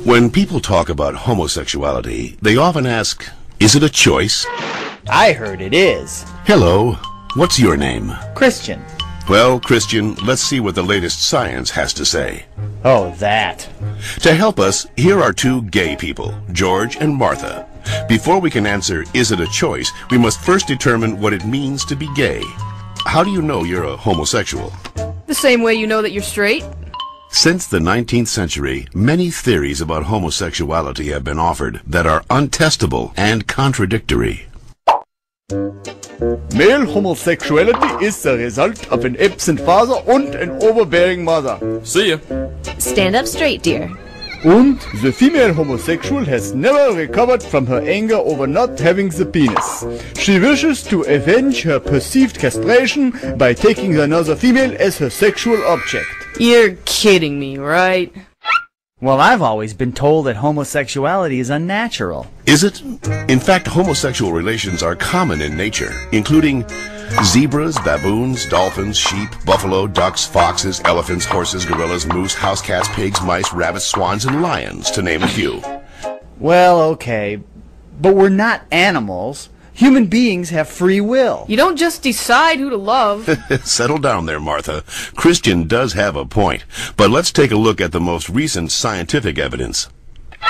When people talk about homosexuality, they often ask, is it a choice? I heard it is. Hello, what's your name? Christian. Well, Christian, let's see what the latest science has to say. Oh, that. To help us, here are two gay people, George and Martha. Before we can answer, is it a choice, we must first determine what it means to be gay. How do you know you're a homosexual? The same way you know that you're straight. Since the 19th century, many theories about homosexuality have been offered that are untestable and contradictory. Male homosexuality is the result of an absent father and an overbearing mother. See ya. Stand up straight, dear. And the female homosexual has never recovered from her anger over not having the penis. She wishes to avenge her perceived castration by taking another female as her sexual object. You're kidding me, right? Well, I've always been told that homosexuality is unnatural. Is it? In fact, homosexual relations are common in nature, including zebras, baboons, dolphins, sheep, buffalo, ducks, foxes, elephants, horses, gorillas, moose, house cats, pigs, mice, rabbits, swans, and lions, to name a few. Well, okay, but we're not animals. Human beings have free will. You don't just decide who to love. Settle down there, Martha. Christian does have a point, but let's take a look at the most recent scientific evidence.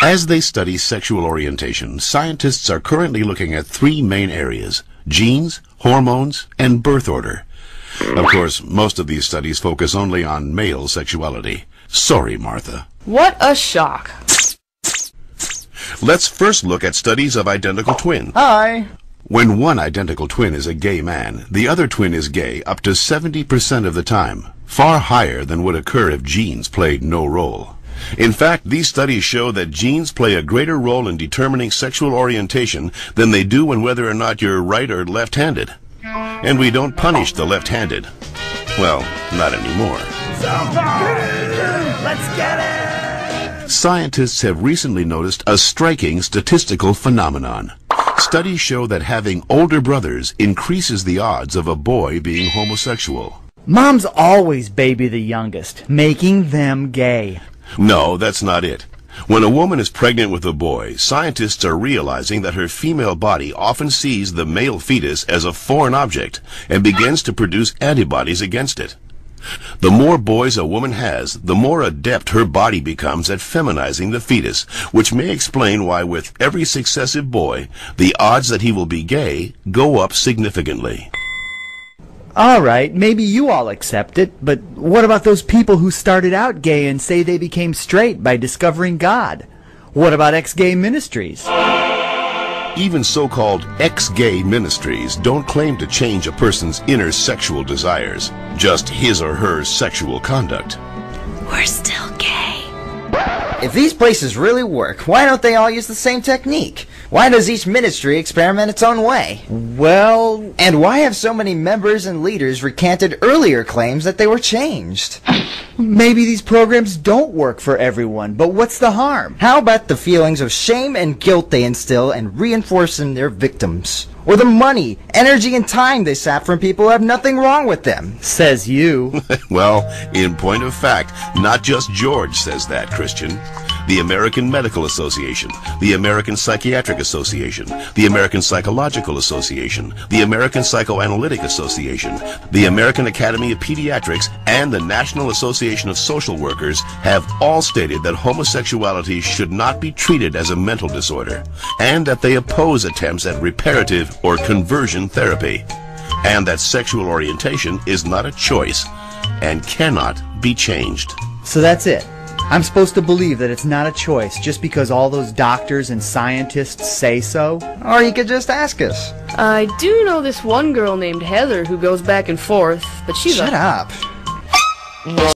As they study sexual orientation, scientists are currently looking at three main areas: genes, hormones, and birth order. Of course, most of these studies focus only on male sexuality. Sorry, Martha. What a shock. Let's first look at studies of identical twins. Hi. When one identical twin is a gay man, the other twin is gay up to 70% of the time, far higher than would occur if genes played no role. In fact, these studies show that genes play a greater role in determining sexual orientation than they do in whether or not you're right or left-handed. And we don't punish the left-handed. Well, not anymore. Let's get it! Scientists have recently noticed a striking statistical phenomenon. Studies show that having older brothers increases the odds of a boy being homosexual. Moms always baby the youngest, making them gay. No, that's not it. When a woman is pregnant with a boy, scientists are realizing that her female body often sees the male fetus as a foreign object and begins to produce antibodies against it. The more boys a woman has, the more adept her body becomes at feminizing the fetus, which may explain why with every successive boy, the odds that he will be gay go up significantly. All right, maybe you all accept it, but what about those people who started out gay and say they became straight by discovering God? What about ex-gay ministries? Even so-called ex-gay ministries don't claim to change a person's inner sexual desires, just his or her sexual conduct. We're still gay. If these places really work, why don't they all use the same technique? Why does each ministry experiment its own way? Well, And why have so many members and leaders recanted earlier claims that they were changed? maybe these programs don't work for everyone, but what's the harm? How about the feelings of shame and guilt they instill and reinforce in their victims? Or the money, energy, and time they sap from people who have nothing wrong with them? Says you. Well, in point of fact, not just George says that, Christian. The American Medical Association, the American Psychiatric Association, the American Psychological Association, the American Psychoanalytic Association, the American Academy of Pediatrics, and the National Association of Social Workers have all stated that homosexuality should not be treated as a mental disorder, and that they oppose attempts at reparative or conversion therapy, and that sexual orientation is not a choice and cannot be changed. So that's it. I'm supposed to believe that it's not a choice just because all those doctors and scientists say so? Or you could just ask us. I do know this one girl named Heather who goes back and forth, but she's Shut up.